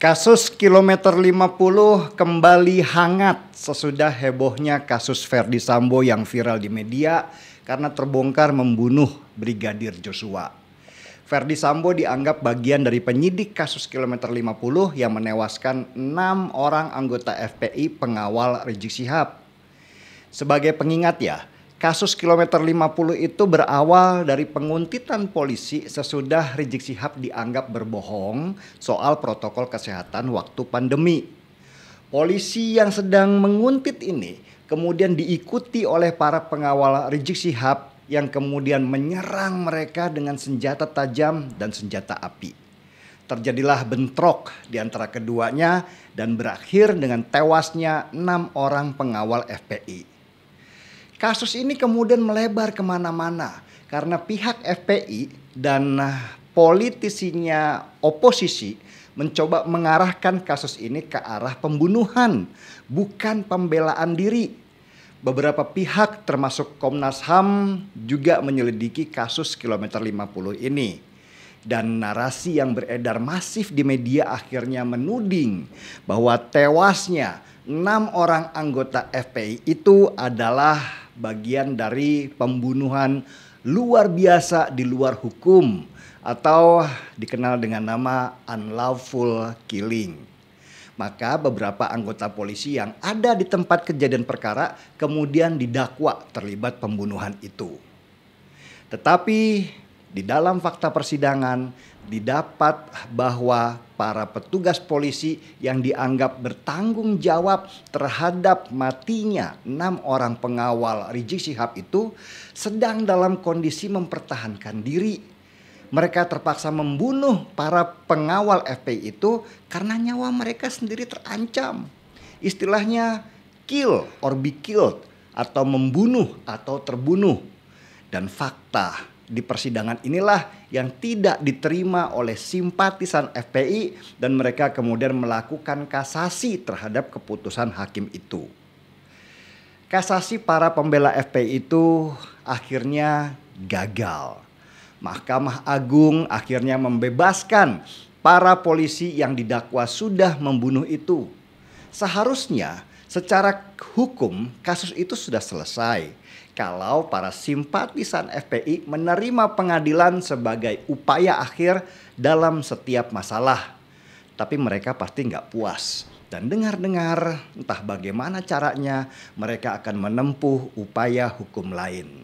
Kasus kilometer 50 kembali hangat sesudah hebohnya kasus Ferdy Sambo yang viral di media karena terbongkar membunuh Brigadir Joshua. Ferdy Sambo dianggap bagian dari penyidik kasus kilometer 50 yang menewaskan 6 orang anggota FPI pengawal Rizik Syihab. Sebagai pengingat ya, kasus kilometer 50 itu berawal dari penguntitan polisi sesudah Rizik Syihab dianggap berbohong soal protokol kesehatan waktu pandemi. Polisi yang sedang menguntit ini kemudian diikuti oleh para pengawal Rizik Syihab yang kemudian menyerang mereka dengan senjata tajam dan senjata api. Terjadilah bentrok di antara keduanya dan berakhir dengan tewasnya 6 orang pengawal FPI. Kasus ini kemudian melebar kemana-mana karena pihak FPI dan politisinya oposisi mencoba mengarahkan kasus ini ke arah pembunuhan, bukan pembelaan diri. Beberapa pihak termasuk Komnas HAM juga menyelidiki kasus kilometer 50 ini. Dan narasi yang beredar masif di media akhirnya menuding bahwa tewasnya 6 orang anggota FPI itu adalah bagian dari pembunuhan luar biasa di luar hukum atau dikenal dengan nama unlawful killing. Maka beberapa anggota polisi yang ada di tempat kejadian perkara kemudian didakwa terlibat pembunuhan itu. Tetapi di dalam fakta persidangan didapat bahwa para petugas polisi yang dianggap bertanggung jawab terhadap matinya 6 orang pengawal Rizik Syihab itu sedang dalam kondisi mempertahankan diri. Mereka terpaksa membunuh para pengawal FPI itu karena nyawa mereka sendiri terancam. Istilahnya kill or be killed atau membunuh atau terbunuh. Dan fakta di persidangan inilah yang tidak diterima oleh simpatisan FPI dan mereka kemudian melakukan kasasi terhadap keputusan hakim itu. Kasasi para pembela FPI itu akhirnya gagal. Mahkamah Agung akhirnya membebaskan para polisi yang didakwa sudah membunuh itu. Seharusnya secara hukum kasus itu sudah selesai kalau para simpatisan FPI menerima pengadilan sebagai upaya akhir dalam setiap masalah. Tapi mereka pasti nggak puas. Dan dengar-dengar entah bagaimana caranya mereka akan menempuh upaya hukum lain.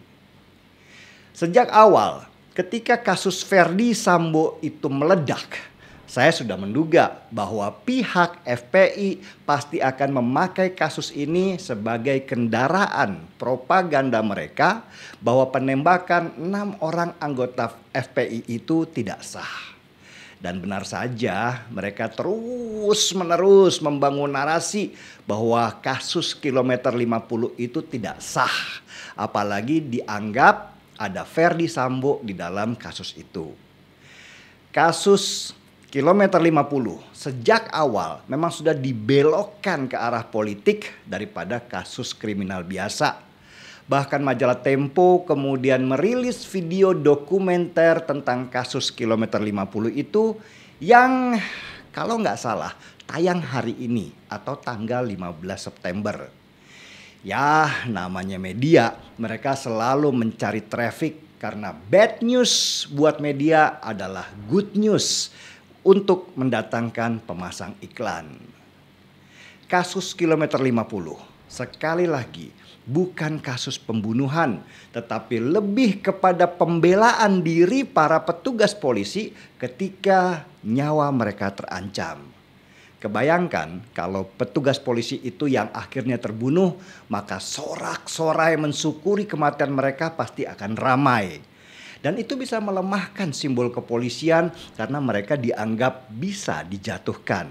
Sejak awal ketika kasus Ferdy Sambo itu meledak, saya sudah menduga bahwa pihak FPI pasti akan memakai kasus ini sebagai kendaraan propaganda mereka bahwa penembakan 6 orang anggota FPI itu tidak sah. Dan benar saja mereka terus-menerus membangun narasi bahwa kasus kilometer 50 itu tidak sah. Apalagi dianggap ada Ferdy Sambo di dalam kasus itu. Kasus kilometer 50 sejak awal memang sudah dibelokkan ke arah politik daripada kasus kriminal biasa. Bahkan majalah Tempo kemudian merilis video dokumenter tentang kasus kilometer 50 itu yang kalau nggak salah tayang hari ini atau tanggal 15 September. Ya, namanya media, mereka selalu mencari traffic karena bad news buat media adalah good news untuk mendatangkan pemasang iklan. Kasus kilometer 50, sekali lagi, bukan kasus pembunuhan, tetapi lebih kepada pembelaan diri para petugas polisi ketika nyawa mereka terancam. Kebayangkan kalau petugas polisi itu yang akhirnya terbunuh, maka sorak-sorai mensyukuri kematian mereka pasti akan ramai. Dan itu bisa melemahkan simbol kepolisian karena mereka dianggap bisa dijatuhkan.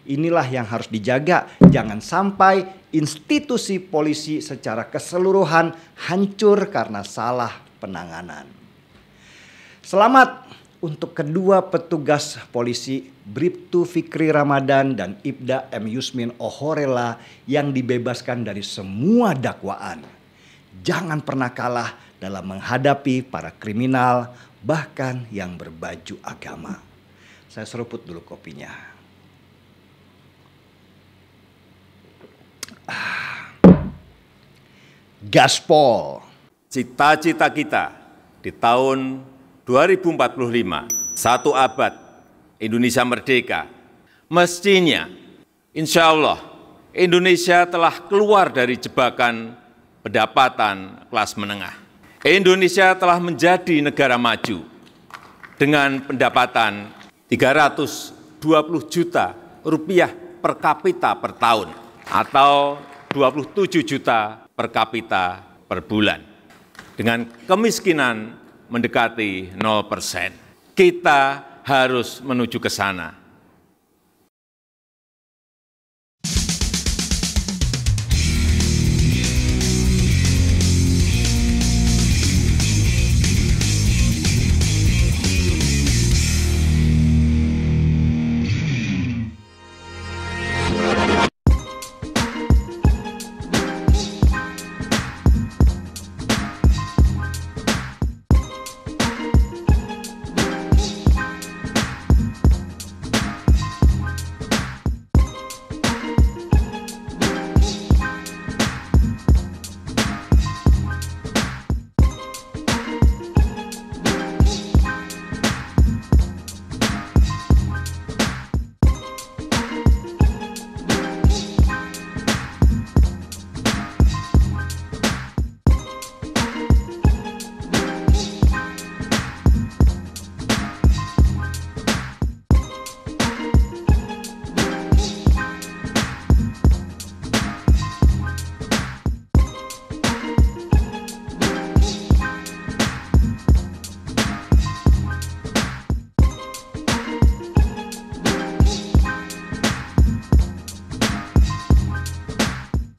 Inilah yang harus dijaga, jangan sampai institusi polisi secara keseluruhan hancur karena salah penanganan. Selamat untuk kedua petugas polisi Bribtu Fikri Ramadan dan Ibda M. Yusmin Ohorela yang dibebaskan dari semua dakwaan. Jangan pernah kalah dalam menghadapi para kriminal bahkan yang berbaju agama. Saya seruput dulu kopinya. gaspol. Cita-cita kita di tahun 2045, 1 abad Indonesia merdeka, mestinya insya Allah Indonesia telah keluar dari jebakan pendapatan kelas menengah. Indonesia telah menjadi negara maju dengan pendapatan 320 juta rupiah per kapita per tahun atau 27 juta per kapita per bulan. Dengan kemiskinan mendekati 0%. Kita harus menuju ke sana.